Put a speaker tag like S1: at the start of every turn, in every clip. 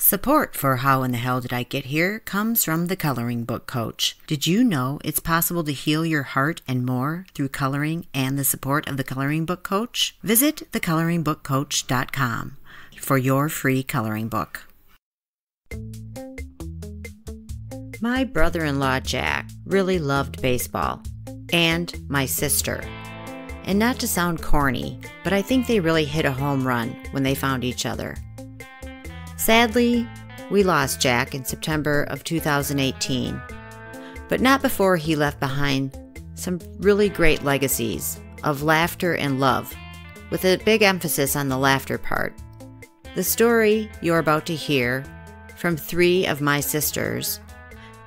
S1: Support for How in the Hell Did I Get Here comes from the Coloring Book Coach. Did you know it's possible to heal your heart and more through coloring and the support of the Coloring Book Coach? Visit thecoloringbookcoach.com for your free coloring book. My brother-in-law Jack really loved baseball, and my sister. And not to sound corny, but I think they really hit a home run when they found each other. Sadly, we lost Jack in September of 2018, but not before he left behind some really great legacies of laughter and love, with a big emphasis on the laughter part. The story you're about to hear from 3 of my sisters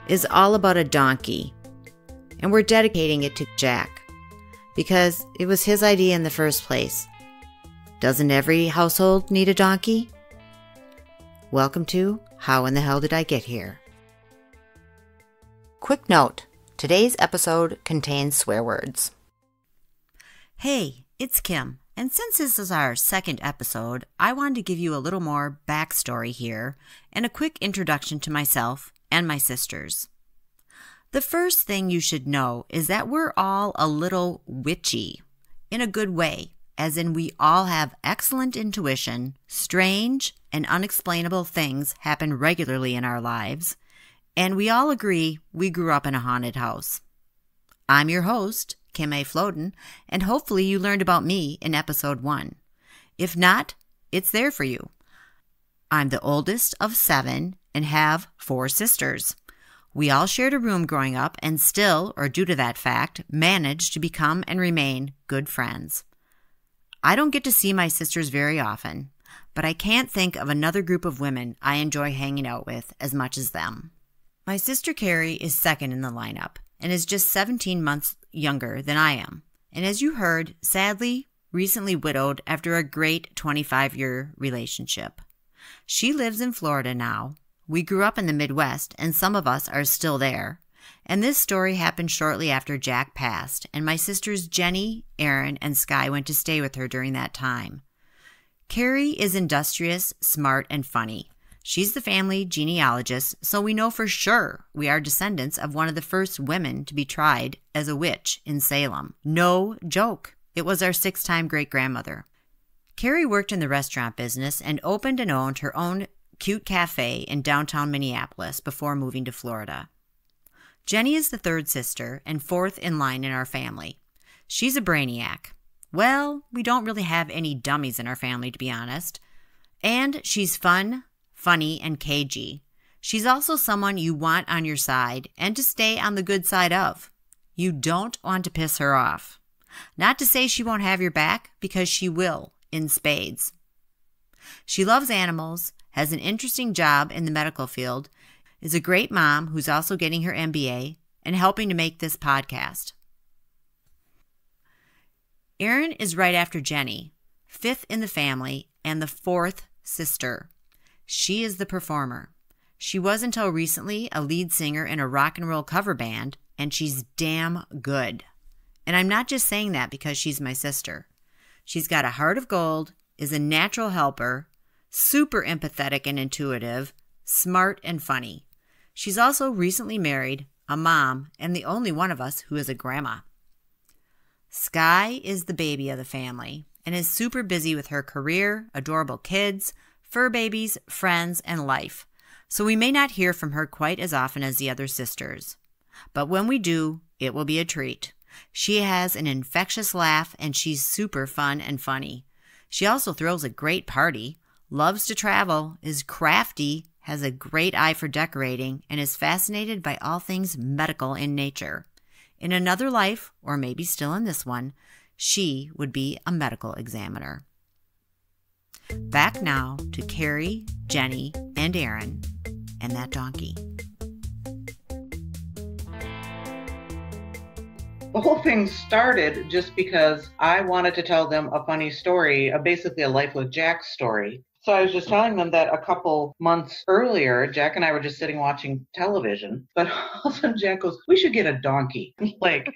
S1: is all about a donkey, and we're dedicating it to Jack because it was his idea in the first place. Doesn't every household need a donkey? Welcome to How in the Hell Did I Get Here? Quick note, today's episode contains swear words. Hey, it's Kim, and since this is our second episode, I wanted to give you a little more backstory here and a quick introduction to myself and my sisters. The first thing you should know is that we're all a little witchy, in a good way, as in we all have excellent intuition, strange and unexplainable things happen regularly in our lives, and we all agree we grew up in a haunted house. I'm your host, Kari Flodin, and hopefully you learned about me in episode 1. If not, it's there for you. I'm the oldest of 7 and have 4 sisters. We all shared a room growing up and still, or due to that fact, managed to become and remain good friends. I don't get to see my sisters very often, but I can't think of another group of women I enjoy hanging out with as much as them. My sister Kari is second in the lineup and is just 17 months younger than I am, and as you heard, sadly, recently widowed after a great 25-year relationship. She lives in Florida now. We grew up in the Midwest, and some of us are still there. And this story happened shortly after Jack passed, and my sisters Jenny, Erin, and Skye went to stay with her during that time. Kari is industrious, smart, and funny. She's the family genealogist, so we know for sure we are descendants of one of the first women to be tried as a witch in Salem. No joke. It was our 6th-time great-grandmother. Kari worked in the restaurant business and opened and owned her own cute cafe in downtown Minneapolis before moving to Florida. Jenny is the 3rd sister and 4th in line in our family. She's a brainiac. Well, we don't really have any dummies in our family, to be honest. And she's fun, funny, and cagey. She's also someone you want on your side and to stay on the good side of. You don't want to piss her off. Not to say she won't have your back, because she will, in spades. She loves animals, has an interesting job in the medical field, is a great mom who's also getting her MBA and helping to make this podcast. Erin is right after Jenny, 5th in the family and the 4th sister. She is the performer. She was until recently a lead singer in a rock and roll cover band, and she's damn good. And I'm not just saying that because she's my sister. She's got a heart of gold, is a natural helper, super empathetic and intuitive, smart and funny. She's also recently married, a mom, and the only one of us who is a grandma. Skye is the baby of the family and is super busy with her career, adorable kids, fur babies, friends, and life, so we may not hear from her quite as often as the other sisters. But when we do, it will be a treat. She has an infectious laugh and she's super fun and funny. She also throws a great party, loves to travel, is crafty, has a great eye for decorating, and is fascinated by all things medical in nature. In another life, or maybe still in this one, she would be a medical examiner. Back now to Kari, Jenny, and Erin, and that donkey.
S2: The whole thing started just because I wanted to tell them a funny story, basically a Life with Jack story. So I was just telling them that a couple months earlier, Jack and I were just sitting watching television, but all of a sudden Jack goes, "We should get a donkey." Like,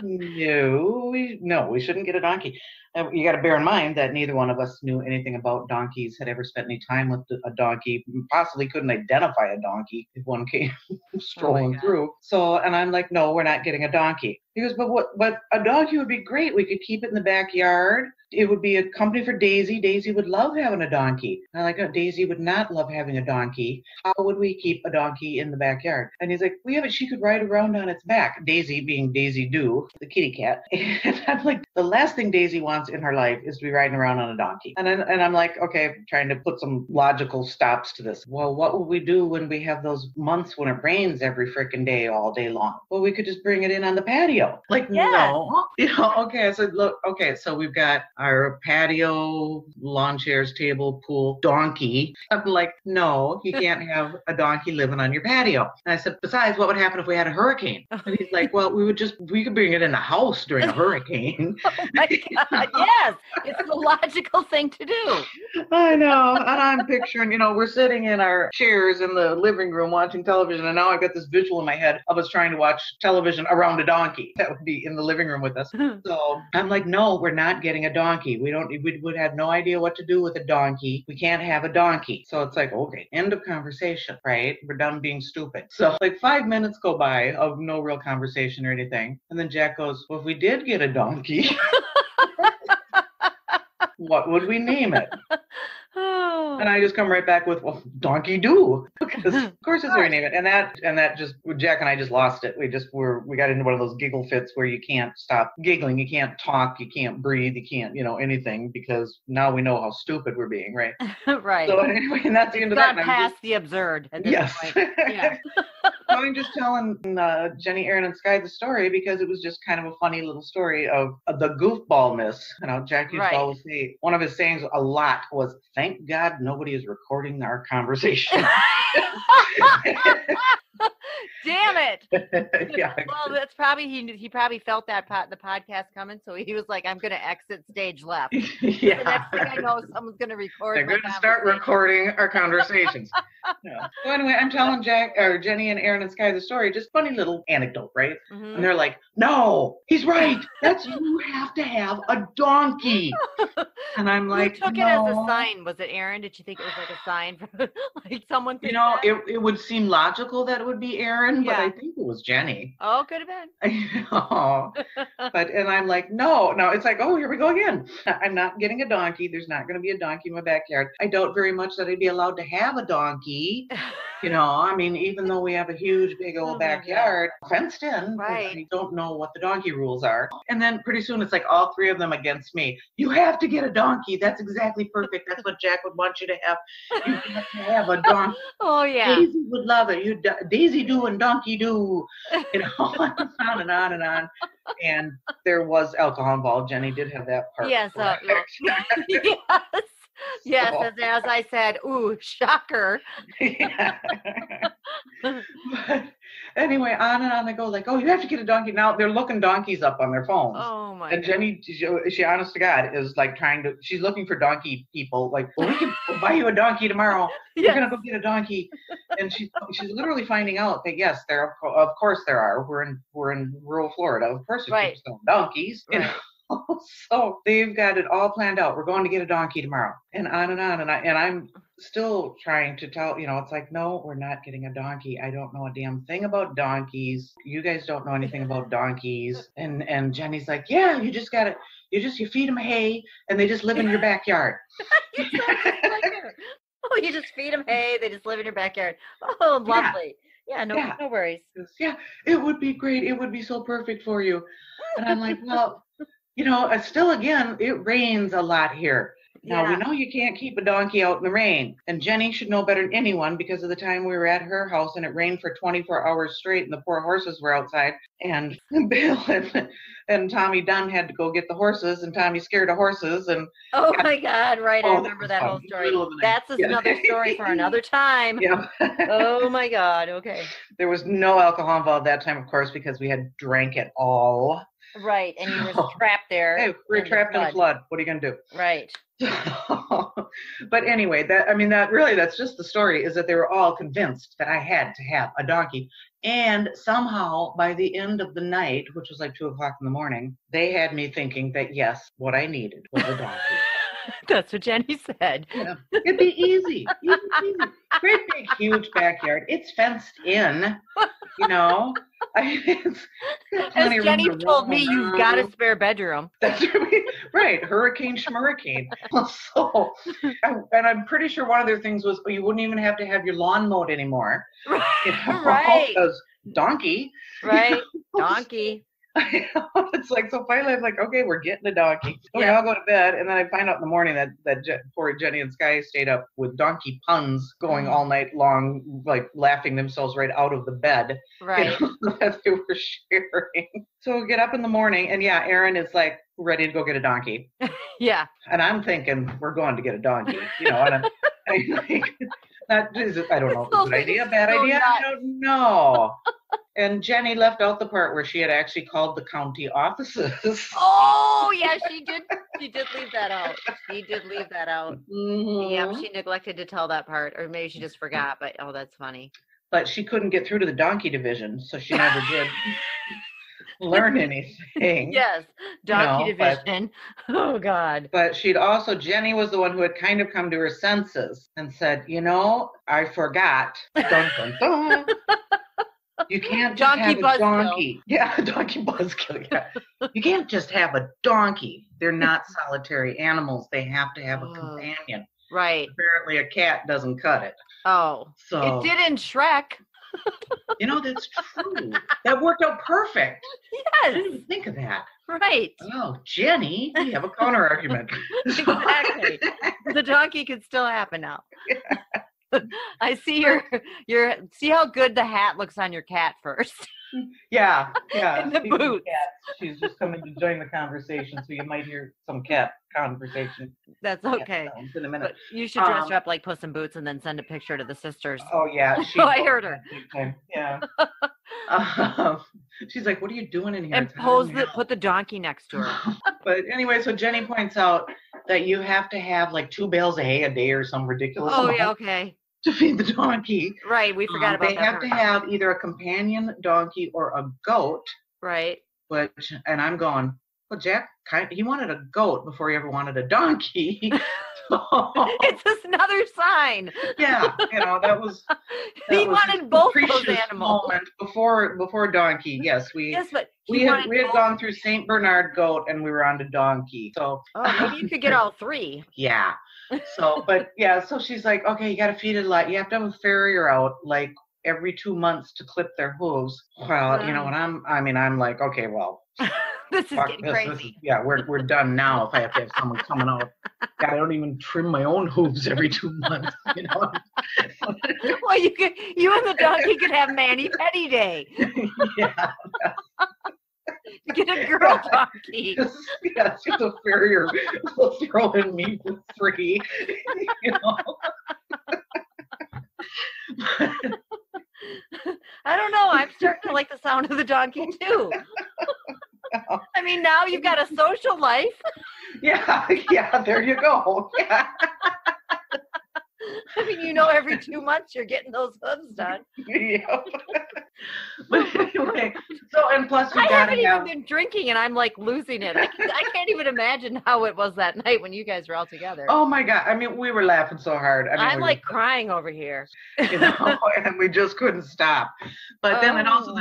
S2: no, we shouldn't get a donkey. And you got to bear in mind that neither one of us knew anything about donkeys, had ever spent any time with a donkey, possibly couldn't identify a donkey if one came strolling through. So, and I'm like, no, we're not getting a donkey. He goes, but a donkey would be great. We could keep it in the backyard. It would be a company for Daisy. Daisy would love having a donkey. And I'm like, oh, Daisy would not love having a donkey. How would we keep a donkey in the backyard? And he's like, well, yeah, but she could ride around on its back. Daisy being Daisy Doo, the kitty cat. And I'm like, the last thing Daisy wants in her life is to be riding around on a donkey. And I'm like, okay, trying to put some logical stops to this. Well, what would we do when we have those months when it rains every freaking day, all day long? Well, we could just bring it in on the patio. Like, no. Okay. I said, look, okay, so we've got our patio, lawn chairs, table, pool, donkey. I'm like, no, you can't have a donkey living on your patio. And I said, besides, what would happen if we had a hurricane? And he's like, well, we could bring it in the house during a hurricane.
S1: Oh my God, yes, it's the logical thing to do.
S2: I know. And I'm picturing, we're sitting in our chairs in the living room watching television, and now I've got this visual in my head of us trying to watch television around a donkey that would be in the living room with us. So I'm like, no, we're not getting a donkey. We would have no idea what to do with a donkey. We can't have a donkey. So it's like, okay, end of conversation, right? We're done being stupid. So like 5 minutes go by of no real conversation or anything. And then Jack goes, well, if we did get a donkey, what would we name it? And I just come right back with, well, Donkey Doo, because of course it's where we name it. And that just, Jack and I just lost it. We got into one of those giggle fits where you can't stop giggling, you can't talk, you can't breathe, you can't, anything, because now we know how stupid we're being, right?
S1: Right.
S2: So anyway, and that's the end of that.
S1: Past the absurd at this point. Yeah.
S2: So I'm just telling Jenny, Erin, and Skye the story because it was just kind of a funny little story of the goofballness. Jack used to always say, one of his sayings a lot was, thank God nobody is recording our conversation.
S1: Damn it.
S2: Yeah.
S1: Well, that's probably, he probably felt that the podcast coming, so he was like, I'm going to exit stage left.
S2: Yeah.
S1: The next thing I know, someone's going to record.
S2: They're going to start recording our conversations. Yeah. So anyway, I'm telling Jenny and Erin and Skye the story, just funny little anecdote, right? Mm-hmm. And they're like, no, he's right. You have to have a donkey. And I'm like,
S1: who took it as a sign? Was it Erin? Did you think it was like a sign from like someone?
S2: It would seem logical that it would be Erin, but I think it was Jenny.
S1: Oh, could have been.
S2: And I'm like, no, it's like, oh, here we go again. I'm not getting a donkey. There's not going to be a donkey in my backyard. I doubt very much that I'd be allowed to have a donkey. Even though we have a huge, big old backyard, fenced in, right. I don't know what the donkey rules are. And then pretty soon it's like all three of them against me. You have to get a donkey. That's exactly perfect. That's what Jack would want you to have. You have to have a donkey.
S1: Oh, yeah.
S2: Daisy would love it. Daisy Doo and Donkey Doo. On and on and on. And there was alcohol involved. Jenny did have that part.
S1: Yes. Yes. Yes, as I said, ooh, shocker.
S2: Yeah. But anyway, on and on they go, like, oh, you have to get a donkey. Now they're looking donkeys up on their phones.
S1: Oh, my
S2: And Jenny, she honest to God, is like she's looking for donkey people. Like, well, we can buy you a donkey tomorrow. Yes. We're going to go get a donkey. And she's literally finding out that, yes, of course there are. We're in rural Florida. Of course there's donkeys. Right. So they've got it all planned out. We're going to get a donkey tomorrow, and on and on. And I'm still trying to tell, it's like, no, we're not getting a donkey. I don't know a damn thing about donkeys. You guys don't know anything about donkeys. And Jenny's like, yeah, you just got to, you feed them hay and they just live in your backyard.
S1: Oh, you just feed them hay. They just live in your backyard. Oh, lovely. Yeah, no worries.
S2: Yeah, it would be great. It would be so perfect for you. And I'm like, well, still, again, it rains a lot here. Now, we know you can't keep a donkey out in the rain. And Jenny should know better than anyone because of the time we were at her house and it rained for 24 hours straight and the poor horses were outside. And Bill and Tommy Dunn had to go get the horses, and Tommy scared of horses.
S1: Oh, my God, right. I remember that whole story. That's another story for another time.
S2: Yeah.
S1: Oh, my God. Okay.
S2: There was no alcohol involved that time, of course, because we had drank it all.
S1: Right. And you were trapped there.
S2: Hey, we're trapped in a flood. What are you going to do?
S1: Right.
S2: But anyway, that's just the story, is that they were all convinced that I had to have a donkey. And somehow by the end of the night, which was like 2:00 in the morning, they had me thinking that yes, what I needed was a donkey.
S1: That's what Jenny said.
S2: Yeah. It'd be easy. Easy. Great big huge backyard. It's fenced in, you know.
S1: As Jenny told me, you've got a spare bedroom.
S2: That's right. Hurricane schmurricane. So, and I'm pretty sure one of their things was you wouldn't even have to have your lawn mowed anymore.
S1: Right.
S2: Because donkey.
S1: Right. Donkey.
S2: It's like, so finally I'm like, okay, we're getting a donkey. So we all go to bed, and then I find out in the morning that poor Jenny and Skye stayed up with donkey puns going all night long, like laughing themselves right out of the bed.
S1: Right.
S2: That they were sharing. So we get up in the morning, and Erin is like ready to go get a donkey.
S1: Yeah.
S2: And I'm thinking we're going to get a donkey, and I'm like, I don't know if it's a good idea, bad idea, I don't know. And Jenny left out the part where she had actually called the county offices.
S1: Oh, yeah, she did. She did leave that out.
S2: Mm-hmm.
S1: Yep, she neglected to tell that part, or maybe she just forgot. But that's funny.
S2: But she couldn't get through to the donkey division, so she never did learn anything.
S1: Yes, donkey division. Oh God.
S2: But Jenny was the one who had kind of come to her senses and said, I forgot. Dun, dun, dun. You can't just have a donkey. Yeah, donkey buzzkill. Yeah. You can't just have a donkey. They're not solitary animals. They have to have a companion.
S1: Right.
S2: Apparently a cat doesn't cut it.
S1: Oh. So it did in Shrek.
S2: That's true. That worked out perfect.
S1: Yes.
S2: I didn't even think of that.
S1: Right.
S2: Oh, Jenny, we have a counter argument.
S1: Exactly. The donkey could still happen now. Yeah. I see see how good the hat looks on your cat first.
S2: Yeah.
S1: In the boots.
S2: She's just coming to join the conversation, so you might hear some cat conversation.
S1: That's okay.
S2: In a minute.
S1: But you should dress her up like Puss in Boots and then send a picture to the sisters.
S2: Oh yeah.
S1: I heard her.
S2: Yeah. She's like, "What are you doing in here?"
S1: And put the donkey next to her.
S2: But anyway, so Jenny points out that you have to have like 2 bales of hay a day or some ridiculous amount.
S1: Oh yeah, okay.
S2: To feed the donkey.
S1: Right, we forgot about that.
S2: They have to have either a companion donkey or a goat.
S1: Right.
S2: And I'm going, well, Jack, he wanted a goat before he ever wanted a donkey.
S1: It's just another sign.
S2: Yeah, that was.
S1: He wanted both those animals.
S2: Moment before donkey. Yes, we had gone through Saint Bernard goat and we were on to donkey. So.
S1: Oh, maybe you could get all 3.
S2: Yeah. So, so she's like, okay, you got to feed it a lot. You have to have a farrier out like every 2 months to clip their hooves. Well, and I'm like, okay, well.
S1: This is getting crazy.
S2: We're done now if I have to have someone coming out. God, I don't even trim my own hooves every 2 months,
S1: Well, you and the donkey could have mani-pedi day.
S2: Yeah.
S1: You get a girl donkey.
S2: Yes, she's a farrier. We'll throw in me for free.
S1: I don't know. I'm starting to like the sound of the donkey too. I mean, now you've got a social life. Yeah,
S2: there you go. Yeah.
S1: I mean, every 2 months you're getting those hooves done.
S2: Yeah. But anyway, and plus
S1: I haven't even been drinking, and I'm like losing it. I can't even imagine how it was that night when you guys were all together.
S2: Oh my God! I mean, we were laughing so hard.
S1: I'm like crying over here.
S2: And we just couldn't stop. But then, and also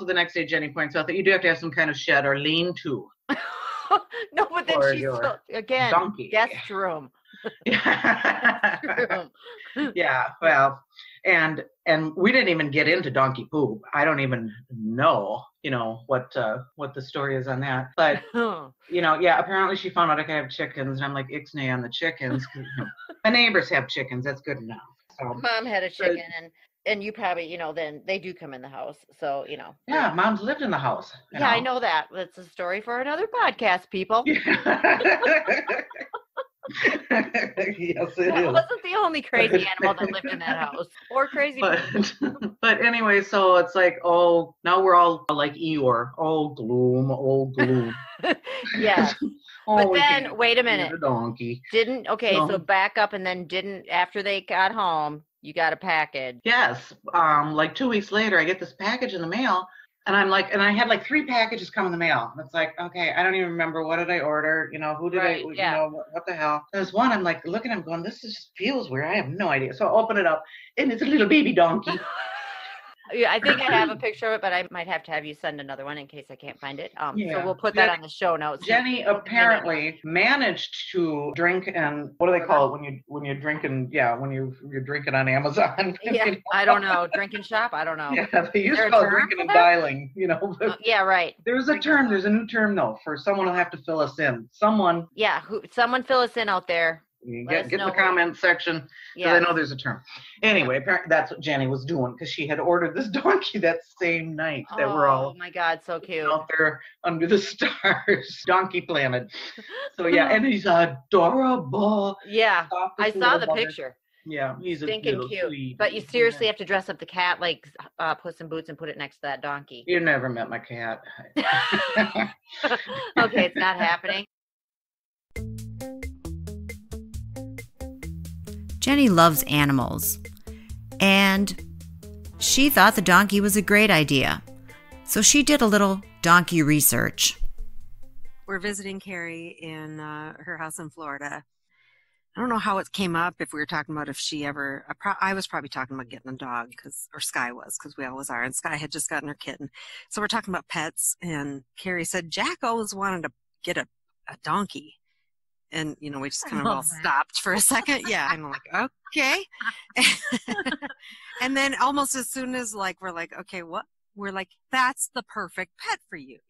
S2: the next day, Jenny points out that you do have to have some kind of shed or lean-to.
S1: No, but then she's still, again,
S2: donkey.
S1: Guest room.
S2: Yeah, well, and we didn't even get into donkey poop. I don't even know, what the story is on that. But apparently she found out I could have chickens, and I'm like, ixnay on the chickens. My neighbors have chickens. That's good enough. So,
S1: Mom had a chicken, and you probably, then they do come in the house. So,
S2: Yeah, Mom's lived in the house.
S1: Yeah, I know that. That's a story for another podcast, people.
S2: Yes, it
S1: That
S2: is.
S1: wasn't the only crazy animal that lived in that house. Or crazy people.
S2: But anyway, so it's like, oh, now we're all like Eeyore. Oh, gloom, oh, gloom.
S1: Yeah.
S2: Oh,
S1: But
S2: we
S1: then,
S2: can't
S1: wait a
S2: get
S1: minute.
S2: a donkey.
S1: So back up and then after they got home, you got a package.
S2: Yes. Like 2 weeks later, I get this package in the mail. And I'm like, and I had like 3 packages come in the mail. And it's like, okay, I don't even remember, what did I order? Who did what the hell? There's one, I'm like looking at him going, this just feels weird. I have no idea. So I open it up and it's a little baby donkey.
S1: Yeah, I think I have a picture of it, but I might have to have you send another one in case I can't find it. So we'll put that on the show notes.
S2: Jenny apparently managed to drink, and what do they call it when you're drinking? Yeah, when you're drinking on Amazon.
S1: Yeah, I don't know. Drink and shop? I don't know.
S2: Yeah, they used to call it drinking and dialing.
S1: Yeah, right.
S2: There's a term. There's a new term though for someone who'll have to fill us in. Someone.
S1: Yeah, someone fill us in out there.
S2: Get the comment section, because I know there's a term. Anyway, apparently that's what Jenny was doing, because she had ordered this donkey that same night that we're all.
S1: Oh my God, so cute.
S2: Out there under the stars, Donkey Planet. So yeah, and he's adorable.
S1: Yeah, I saw the picture.
S2: Yeah, he's
S1: stinking cute. Sweet. But you seriously have to dress up the cat like Puss in Boots and put it next to that donkey.
S2: You never met my cat.
S1: Okay, it's not happening.
S3: Jenny loves animals, and she thought the donkey was a great idea. So she did a little donkey research.
S4: We're visiting Kari in her house in Florida. I don't know how it came up, if we were talking about if she ever, I was probably talking about getting a dog, or Skye was, because we always are, and Skye had just gotten her kitten. So we're talking about pets, and Kari said, Jack always wanted to get a donkey. And, we just kind of all stopped for a second. Yeah, I'm like, okay. And then almost as soon as we're like, okay, what? We're like, that's the perfect pet for you.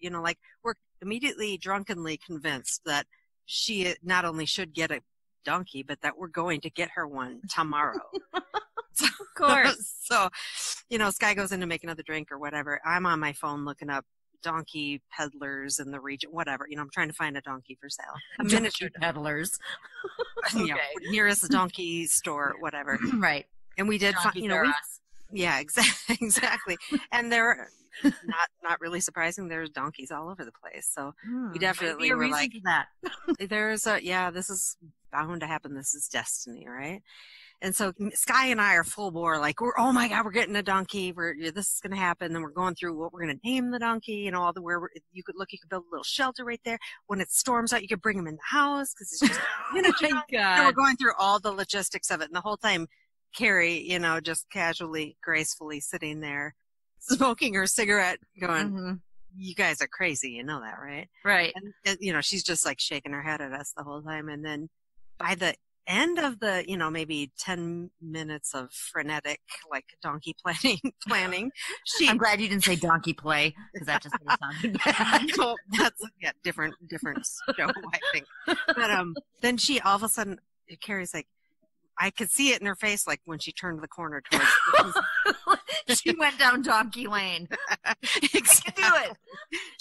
S4: We're immediately drunkenly convinced that she not only should get a donkey, but that we're going to get her one tomorrow.
S1: Of course.
S4: So, Skye goes in to make another drink or whatever. I'm on my phone looking up donkey peddlers in the region, whatever. I'm trying to find a donkey for sale.
S1: Miniature peddlers.
S4: Nearest donkey store, whatever.
S1: Right.
S4: And we did find, yeah, exactly. And they're not really surprising. There's donkeys all over the place. So we definitely were like,
S1: that.
S4: This is bound to happen. This is destiny, right? And so Skye and I are full bore, oh my God, we're getting a donkey. This is going to happen. Then we're going through what we're going to name the donkey, all the you could build a little shelter right there. When it storms out, you could bring him in the house because it's just miniature. And we're going through all the logistics of it. And the whole time, Kari, just casually, gracefully sitting there, smoking her cigarette, going, You guys are crazy. You know that, right?
S1: Right.
S4: And she's just shaking her head at us the whole time. And then by the end of the, maybe 10 minutes of frenetic, donkey planning.
S1: I'm glad you didn't say donkey play, because that just would have sounded bad.
S4: No, that's different show, I think. But then she all of a sudden, Kari's like, I could see it in her face, when she turned the corner towards.
S1: She went down Donkey Lane.
S4: Exactly. Do it.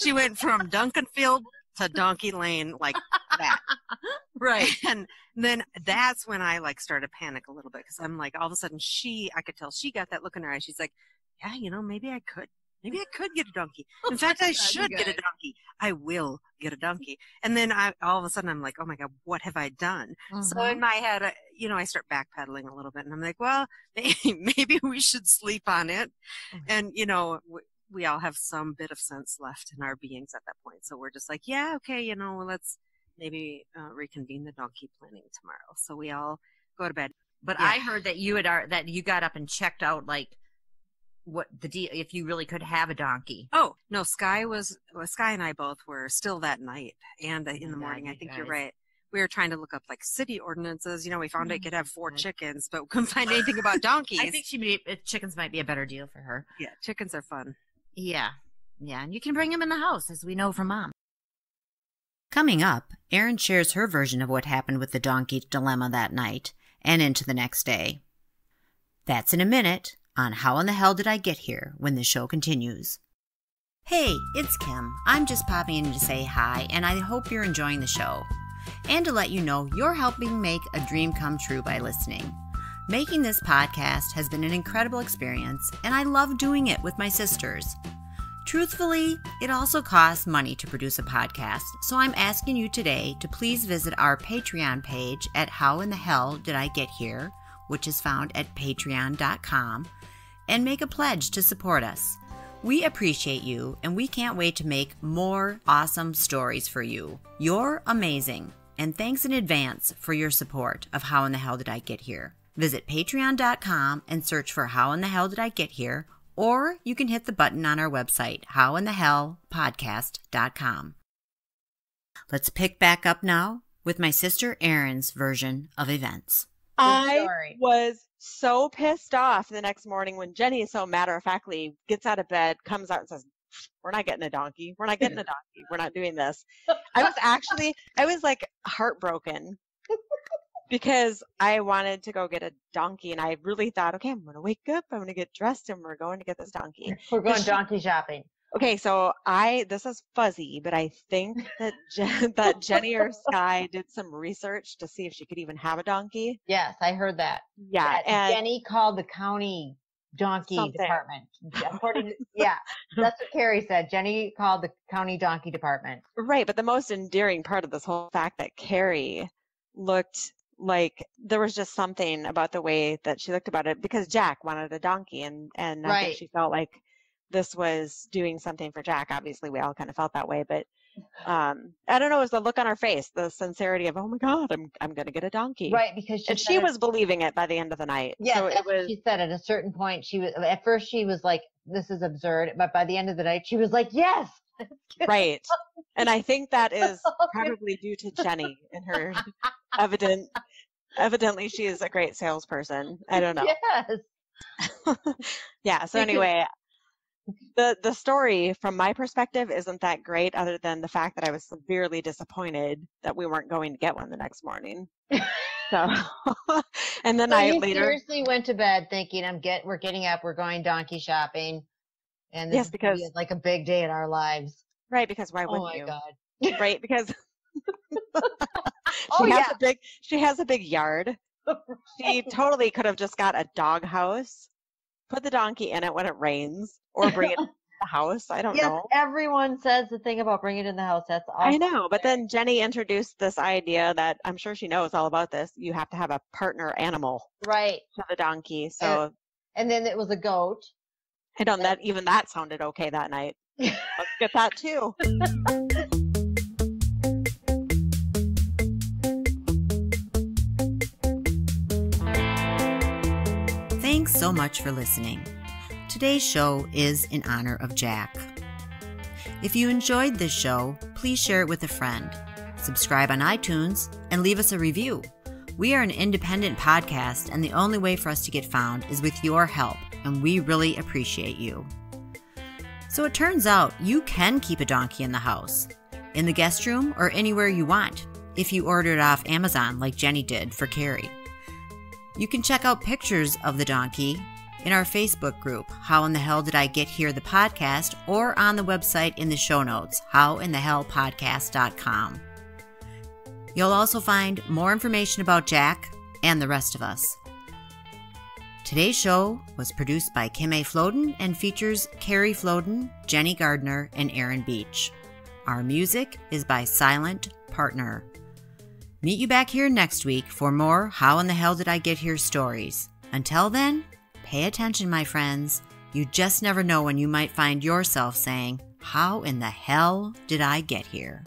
S4: She went from Duncanfield to Donkey Lane like that.
S1: Right.
S4: And then that's when I started to panic a little bit, because I'm all of a sudden I could tell she got that look in her eye. She's like, yeah, maybe I could get a donkey. In fact, I should get a donkey. I will get a donkey. And then all of a sudden I'm like, oh my God, what have I done? So in my head, I start backpedaling a little bit, and I'm like, well, maybe we should sleep on it. And, we all have some bit of sense left in our beings at that point. So we're just like, yeah, okay, let's maybe reconvene the donkey planning tomorrow. So we all go to bed.
S1: But I heard that you got up and checked out what the deal, if you really could have a donkey.
S4: Oh no, Skye and I both were still that night and in the morning. I think you're right. We were trying to look up city ordinances. We found out you could have 4 chickens, but we couldn't find anything about donkeys.
S1: I think chickens might be a better deal for her.
S4: Yeah, chickens are fun.
S1: Yeah. Yeah, and you can bring them in the house, as we know from Mom.
S3: Coming up, Erin shares her version of what happened with the donkey dilemma that night and into the next day. That's in a minute on How in the Hell Did I Get Here when the show continues. Hey, it's Kim. I'm just popping in to say hi, and I hope you're enjoying the show. and to let you know you're helping make a dream come true by listening. Making this podcast has been an incredible experience, and I love doing it with my sisters. Truthfully, it also costs money to produce a podcast, so I'm asking you today to please visit our Patreon page at How in the Hell Did I Get Here, which is found at patreon.com, and make a pledge to support us. We appreciate you, and we can't wait to make more awesome stories for you. You're amazing, and thanks in advance for your support of How in the Hell Did I Get Here. Visit patreon.com and search for How in the Hell Did I Get Here, or you can hit the button on our website, howinthehellpodcast.com. Let's pick back up now with my sister Erin's version of events.
S5: I was so pissed off the next morning when Jenny so matter-of-factly gets out of bed, comes out and says, we're not getting a donkey. We're not getting a donkey. We're not doing this. I was like heartbroken because I wanted to go get a donkey, and I really thought, okay, I'm going to wake up, I'm going to get dressed, and we're going to get this donkey.
S1: We're going donkey shopping.
S5: Okay, so this is fuzzy, but I think that that Jenny or Skye did some research to see if she could even have a donkey.
S1: Yes, I heard that.
S5: Yeah, and
S1: Jenny called the county donkey department. That's what Kari said. Jenny called the county donkey department.
S5: Right, but the most endearing part of this whole fact that Kari looked like there was just something about the way that she looked about it, because Jack wanted a donkey, and I think she felt like this was doing something for Jack. Obviously, we all kind of felt that way, but I don't know, it was the look on her face, the sincerity of, oh my God, I'm going to get a donkey.
S1: Right, because
S5: she was believing it by the end of the night.
S1: Yeah,
S5: so
S1: she said at a certain point, at first she was like, this is absurd, but by the end of the night, she was like, yes.
S5: Right. And I think that is probably due to Jenny and her evidently she is a great salesperson. I don't know.
S1: Yes.
S5: Yeah. So anyway, the story from my perspective isn't that great, other than the fact that I was severely disappointed that we weren't going to get one the next morning. So, and then
S1: seriously went to bed thinking, we're getting up, we're going donkey shopping. And this is like a big day in our lives.
S5: Right, because why wouldn't you?
S1: Oh my God.
S5: Right, because she has a big yard. She totally could have just got a dog house, put the donkey in it when it rains, or bring it to the house. I don't know.
S1: Everyone says the thing about bringing it in the house. That's awesome.
S5: I know, but then Jenny introduced this idea that I'm sure she knows all about this. You have to have a partner animal.
S1: Right.
S5: To the donkey. So.
S1: And then it was a goat.
S5: I don't. That sounded okay that night. Let's get that too.
S3: Thanks so much for listening. Today's show is in honor of Jack. If you enjoyed this show, please share it with a friend. Subscribe on iTunes and leave us a review. We are an independent podcast, and the only way for us to get found is with your help, and we really appreciate you. So it turns out you can keep a donkey in the house, in the guest room, or anywhere you want, if you order it off Amazon like Jenny did for Kari. You can check out pictures of the donkey in our Facebook group, How in the Hell Did I Get Here, the podcast, or on the website in the show notes, howinthehellpodcast.com. You'll also find more information about Jack and the rest of us. Today's show was produced by Kari Flodin and features Kari Flodin, Jenny Gardner, and Erin Beach. Our music is by Silent Partner. Meet you back here next week for more How in the Hell Did I Get Here stories. Until then, pay attention, my friends. You just never know when you might find yourself saying, how in the hell did I get here?